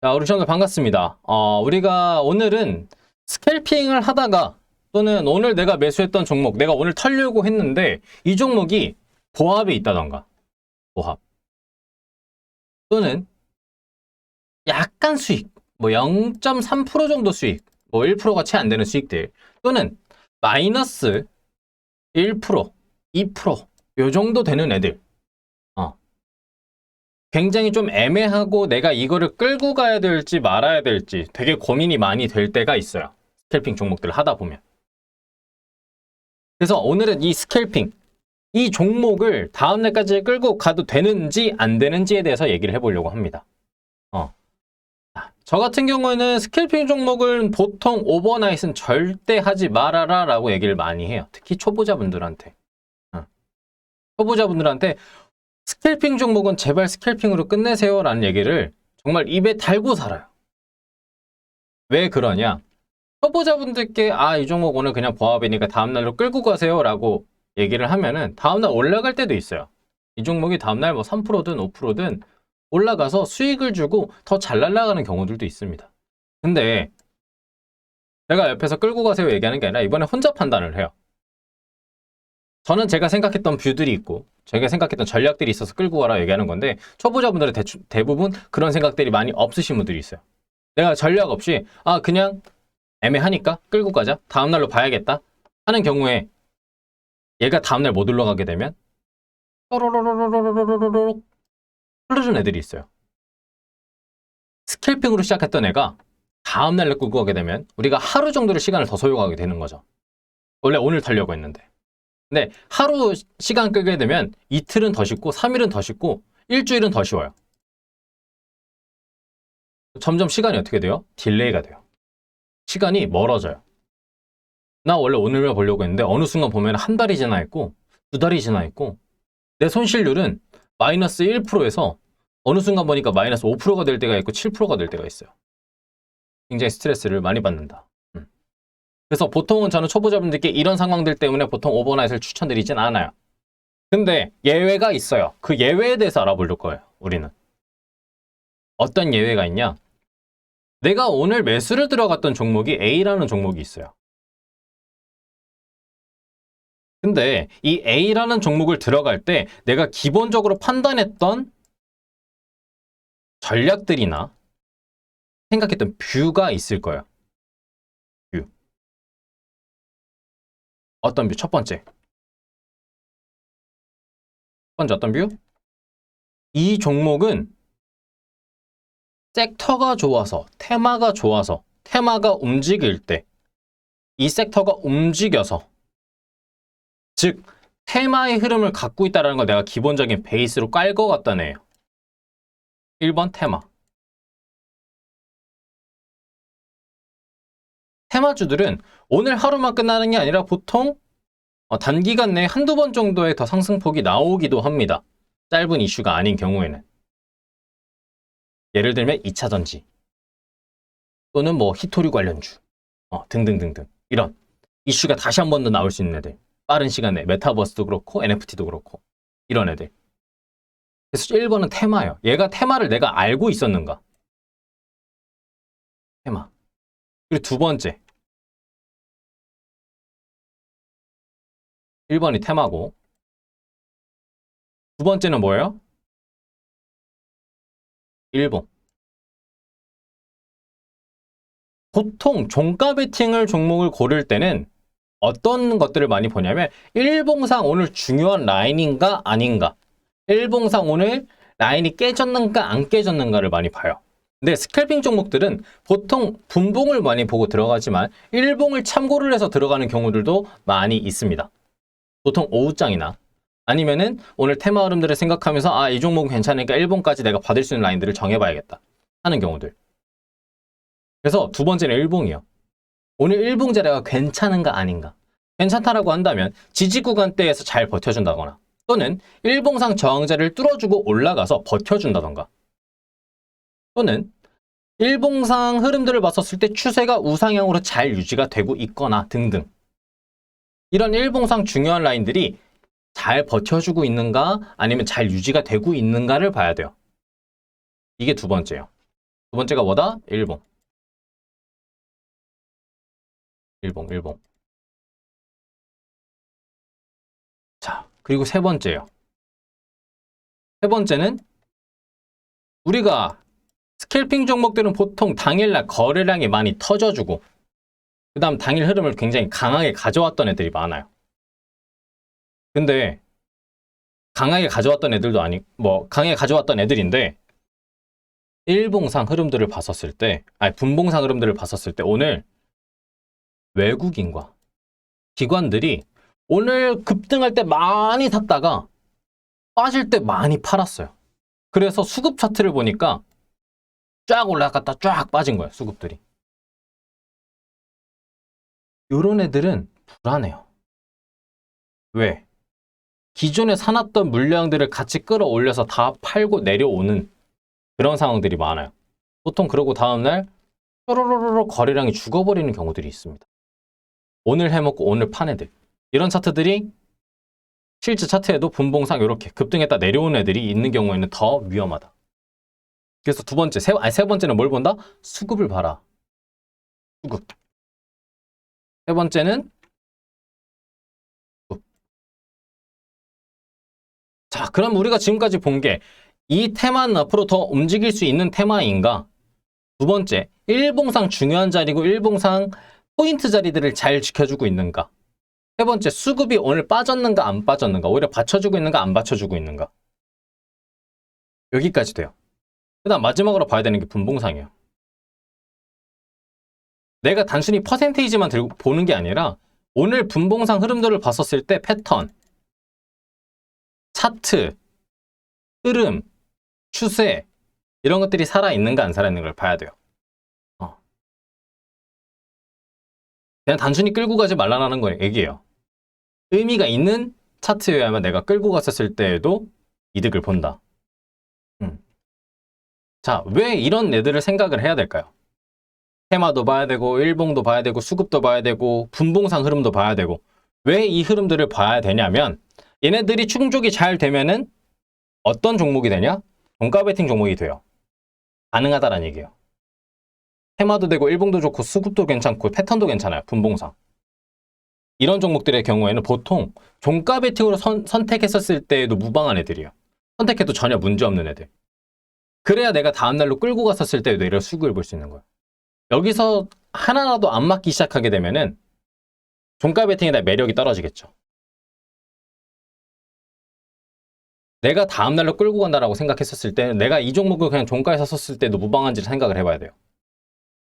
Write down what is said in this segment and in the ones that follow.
자, 우리 시청자들 반갑습니다. 우리가 오늘은 스캘핑을 하다가 또는 오늘 내가 매수했던 종목, 내가 오늘 털려고 했는데 이 종목이 보합에 있다던가, 보합. 또는 약간 수익, 뭐 0.3% 정도 수익, 뭐 1%가 채 안 되는 수익들, 또는 마이너스 1%, 2%, 요 정도 되는 애들. 굉장히 좀 애매하고 내가 이거를 끌고 가야 될지 말아야 될지 되게 고민이 많이 될 때가 있어요. 스캘핑 종목들을 하다 보면. 그래서 오늘은 이 스캘핑, 이 종목을 다음날까지 끌고 가도 되는지 안 되는지에 대해서 얘기를 해보려고 합니다. 저 같은 경우에는 스캘핑 종목은 보통 오버나잇은 절대 하지 말아라 라고 얘기를 많이 해요. 특히 초보자분들한테. 초보자분들한테 스캘핑 종목은 제발 스캘핑으로 끝내세요 라는 얘기를 정말 입에 달고 살아요. 왜 그러냐? 초보자분들께 이 종목 오늘 그냥 보합이니까 다음날로 끌고 가세요 라고 얘기를 하면은 다음날 올라갈 때도 있어요. 이 종목이 다음날 뭐 3%든 5%든 올라가서 수익을 주고 더 잘 날아가는 경우들도 있습니다. 근데 내가 옆에서 끌고 가세요 얘기하는 게 아니라 이번에 혼자 판단을 해요. 저는 제가 생각했던 뷰들이 있고 제가 생각했던 전략들이 있어서 끌고 가라 얘기하는 건데 초보자분들은 대부분 그런 생각들이 많이 없으신 분들이 있어요. 내가 전략 없이 그냥 애매하니까 끌고 가자, 다음날로 봐야겠다 하는 경우에 얘가 다음날 못 올라가게 되면 또로로로로로로로로로 흐르는 애들이 있어요. 스캘핑으로 시작했던 애가 다음날로 끌고 가게 되면 우리가 하루 정도의 시간을 더 소요하게 되는 거죠. 원래 오늘 타려고 했는데 근데 하루 시간 끌게 되면 이틀은 더 쉽고 3일은 더 쉽고 일주일은 더 쉬워요. 점점 시간이 어떻게 돼요? 딜레이가 돼요. 시간이 멀어져요. 나 원래 오늘만 보려고 했는데 어느 순간 보면 한 달이 지나 있고 두 달이 지나 있고 내 손실률은 마이너스 1%에서 어느 순간 보니까 마이너스 5%가 될 때가 있고 7%가 될 때가 있어요. 굉장히 스트레스를 많이 받는다. 그래서 보통은 저는 초보자분들께 이런 상황들 때문에 보통 오버나잇을 추천드리진 않아요. 근데 예외가 있어요. 그 예외에 대해서 알아볼 거예요. 우리는. 어떤 예외가 있냐? 내가 오늘 매수를 들어갔던 종목이 A라는 종목이 있어요. 근데 이 A라는 종목을 들어갈 때 내가 기본적으로 판단했던 전략들이나 생각했던 뷰가 있을 거예요. 뷰. 어떤 뷰? 첫 번째. 어떤 뷰? 이 종목은 섹터가 좋아서, 테마가 좋아서, 테마가 움직일 때 이 섹터가 움직여서 즉 테마의 흐름을 갖고 있다는 걸 내가 기본적인 베이스로 깔고 갔다는 애예요. 1번 테마. 테마주들은 오늘 하루만 끝나는 게 아니라 보통 단기간 내에 한두 번 정도의 더 상승폭이 나오기도 합니다. 짧은 이슈가 아닌 경우에는. 예를 들면 2차전지 또는 뭐 히토류 관련주 등등등등 이런 이슈가 다시 한 번 더 나올 수 있는 애들. 빠른 시간 내에 메타버스도 그렇고 NFT도 그렇고 이런 애들. 그래서 1번은 테마예요. 얘가 테마를 내가 알고 있었는가? 테마. 그리고 두 번째. 1번이 테마고 두 번째는 뭐예요? 일봉. 보통 종가 베팅을 종목을 고를 때는 어떤 것들을 많이 보냐면 일봉상 오늘 중요한 라인인가 아닌가, 일봉상 오늘 라인이 깨졌는가 안 깨졌는가를 많이 봐요. 근데 스캘핑 종목들은 보통 분봉을 많이 보고 들어가지만 일봉을 참고를 해서 들어가는 경우들도 많이 있습니다. 보통 오후장이나 아니면은 오늘 테마 흐름들을 생각하면서 이 종목은 괜찮으니까 일봉까지 내가 받을 수 있는 라인들을 정해봐야겠다 하는 경우들. 그래서 두 번째는 일봉이요. 오늘 일봉 자리가 괜찮은가 아닌가. 괜찮다라고 한다면 지지 구간대에서 잘 버텨준다거나 또는 일봉상 저항자를 뚫어주고 올라가서 버텨준다던가 또는 일봉상 흐름들을 봤었을 때 추세가 우상향으로 잘 유지가 되고 있거나 등등 이런 일봉상 중요한 라인들이 잘 버텨주고 있는가 아니면 잘 유지가 되고 있는가를 봐야 돼요. 이게 두 번째예요. 두 번째가 뭐다? 일봉. 일봉. 자, 그리고 세 번째요. 세 번째는 우리가 스캘핑 종목들은 보통 당일날 거래량이 많이 터져주고 그 다음 당일 흐름을 굉장히 강하게 가져왔던 애들이 많아요. 근데 강하게 가져왔던 애들도 강하게 가져왔던 애들인데 일봉상 흐름들을 봤었을 때, 분봉상 흐름들을 봤었을 때 오늘 외국인과 기관들이 오늘 급등할 때 많이 샀다가 빠질 때 많이 팔았어요. 그래서 수급 차트를 보니까 쫙 올라갔다 쫙 빠진 거예요, 수급들이. 요런 애들은 불안해요. 왜? 기존에 사놨던 물량들을 같이 끌어올려서 다 팔고 내려오는 그런 상황들이 많아요. 보통 그러고 다음날 쪼로로로 거래량이 죽어버리는 경우들이 있습니다. 오늘 해먹고 오늘 판 애들. 이런 차트들이 실제 차트에도 분봉상 이렇게 급등했다 내려온 애들이 있는 경우에는 더 위험하다. 그래서 세 번째는 뭘 본다? 수급을 봐라. 수급. 세 번째는 수급. 자, 그럼 우리가 지금까지 본 게 이 테마는 앞으로 더 움직일 수 있는 테마인가? 두 번째, 일봉상 중요한 자리고 일봉상 포인트 자리들을 잘 지켜주고 있는가? 세 번째, 수급이 오늘 빠졌는가 안 빠졌는가? 오히려 받쳐주고 있는가 안 받쳐주고 있는가? 여기까지 돼요. 그 다음 마지막으로 봐야 되는 게 분봉상이에요. 내가 단순히 퍼센테이지만 들고 보는 게 아니라 오늘 분봉상 흐름들을 봤었을 때 패턴, 차트, 흐름, 추세 이런 것들이 살아있는가 안 살아있는 걸 봐야 돼요. 그냥 단순히 끌고 가지 말라는 거 얘기예요. 의미가 있는 차트여야만 내가 끌고 갔었을 때에도 이득을 본다. 자, 왜 이런 애들을 생각을 해야 될까요? 테마도 봐야 되고 일봉도 봐야 되고 수급도 봐야 되고 분봉상 흐름도 봐야 되고 왜 이 흐름들을 봐야 되냐면 얘네들이 충족이 잘 되면은 어떤 종목이 되냐? 종가 베팅 종목이 돼요. 가능하다라는 얘기예요. 테마도 되고 일봉도 좋고 수급도 괜찮고 패턴도 괜찮아요. 분봉상. 이런 종목들의 경우에는 보통 종가 베팅으로 선택했었을 때에도 무방한 애들이에요. 선택해도 전혀 문제없는 애들. 그래야 내가 다음날로 끌고 갔었을 때에도 이런 수급을 볼 수 있는 거예요. 여기서 하나라도 안 맞기 시작하게 되면은 종가 베팅에 대한 매력이 떨어지겠죠. 내가 다음날로 끌고 간다라고 생각했었을 때는 내가 이 종목을 그냥 종가에 샀었을 때도 무방한지를 생각을 해봐야 돼요.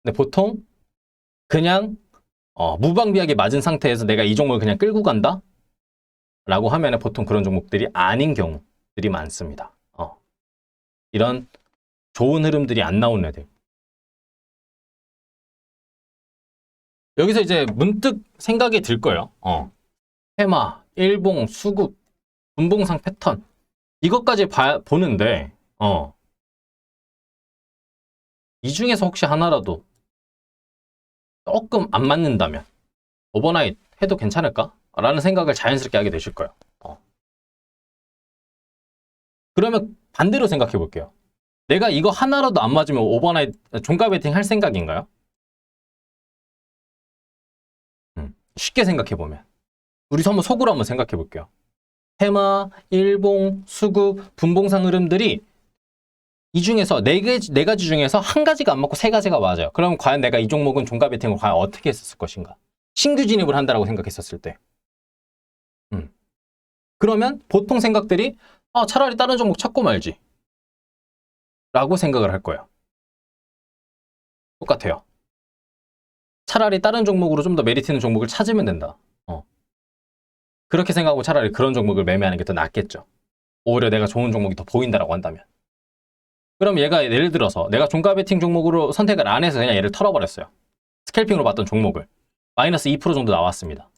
근데 보통 그냥 무방비하게 맞은 상태에서 내가 이 종목을 그냥 끌고 간다? 라고 하면 보통 그런 종목들이 아닌 경우들이 많습니다. 이런 좋은 흐름들이 안 나오는 애들. 여기서 이제 문득 생각이 들 거예요. 테마, 일봉, 수급, 분봉상 패턴 이것까지 보는데 이 중에서 혹시 하나라도 조금 안 맞는다면 오버나잇 해도 괜찮을까? 라는 생각을 자연스럽게 하게 되실 거예요. 그러면 반대로 생각해 볼게요. 내가 이거 하나라도 안 맞으면 오버나잇 종가 베팅 할 생각인가요? 쉽게 생각해 보면 우리 한번 속으로 한번 생각해 볼게요. 테마, 일봉, 수급, 분봉상 흐름들이 이 중에서 네 가지 중에서 한 가지가 안 맞고 세 가지가 맞아요. 그럼 과연 내가 이 종목은 종가 베팅을 과연 어떻게 했었을 것인가? 신규 진입을 한다라고 생각했었을 때. 그러면 보통 생각들이 차라리 다른 종목 찾고 말지 라고 생각을 할 거예요. 똑같아요. 차라리 다른 종목으로 좀 더 메리트 있는 종목을 찾으면 된다. 그렇게 생각하고 차라리 그런 종목을 매매하는 게 더 낫겠죠. 오히려 내가 좋은 종목이 더 보인다라고 한다면. 그럼 얘가 예를 들어서 내가 종가 베팅 종목으로 선택을 안 해서 그냥 얘를 털어버렸어요. 스캘핑으로 봤던 종목을. 마이너스 2% 정도 나왔습니다.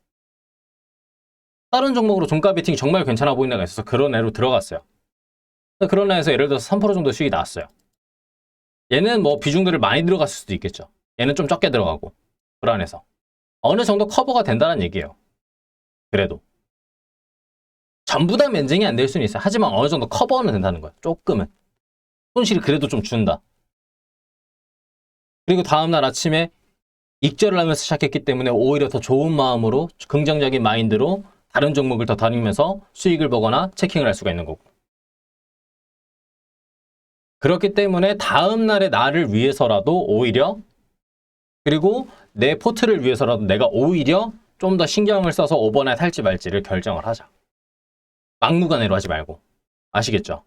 다른 종목으로 종가 베팅이 정말 괜찮아 보이는 애가 있어서 그런 애로 들어갔어요. 그런 애에서 예를 들어서 3% 정도 수익이 나왔어요. 얘는 뭐 비중들을 많이 들어갔을 수도 있겠죠. 얘는 좀 적게 들어가고 불안해서 어느 정도 커버가 된다는 얘기예요. 그래도 전부 다 면쟁이 안 될 수는 있어요. 하지만 어느 정도 커버는 된다는 거예요. 조금은 손실이 그래도 좀 준다. 그리고 다음날 아침에 익절을 하면서 시작했기 때문에 오히려 더 좋은 마음으로 긍정적인 마인드로 다른 종목을 더 다니면서 수익을 보거나 체킹을 할 수가 있는 거고. 그렇기 때문에 다음날의 나를 위해서라도 오히려, 그리고 내 포트를 위해서라도 내가 오히려 좀 더 신경을 써서 오버나잇 할지 말지를 결정을 하자. 막무가내로 하지 말고. 아시겠죠?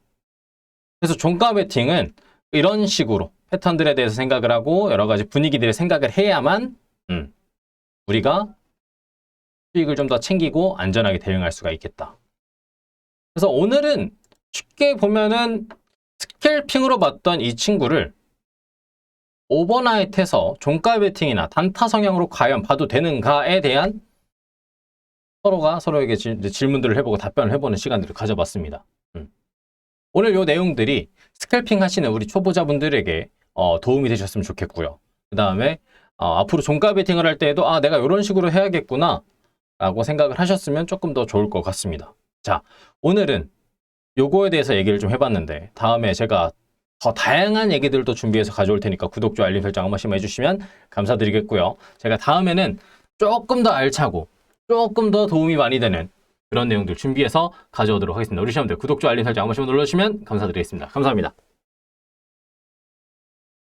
그래서 종가 베팅은 이런 식으로 패턴들에 대해서 생각을 하고 여러 가지 분위기들의 생각을 해야만 우리가 수익을 좀 더 챙기고 안전하게 대응할 수가 있겠다. 그래서 오늘은 쉽게 보면은 스캘핑으로 봤던 이 친구를 오버나잇해서 종가 베팅이나 단타 성향으로 과연 봐도 되는가에 대한 서로가 서로에게 질문들을 해보고 답변을 해보는 시간들을 가져봤습니다. 오늘 이 내용들이 스캘핑 하시는 우리 초보자분들에게 도움이 되셨으면 좋겠고요. 그 다음에 앞으로 종가 베팅을 할 때에도 내가 이런 식으로 해야겠구나 라고 생각을 하셨으면 조금 더 좋을 것 같습니다. 자, 오늘은 요거에 대해서 얘기를 좀 해봤는데 다음에 제가 더 다양한 얘기들도 준비해서 가져올 테니까 구독, 좋아요, 알림 설정 한 번씩 해주시면 감사드리겠고요. 제가 다음에는 조금 더 알차고 조금 더 도움이 많이 되는 그런 내용들 준비해서 가져오도록 하겠습니다. 우리 시험들 구독, 좋아요, 알림 설정 한 번씩 눌러주시면 감사드리겠습니다. 감사합니다.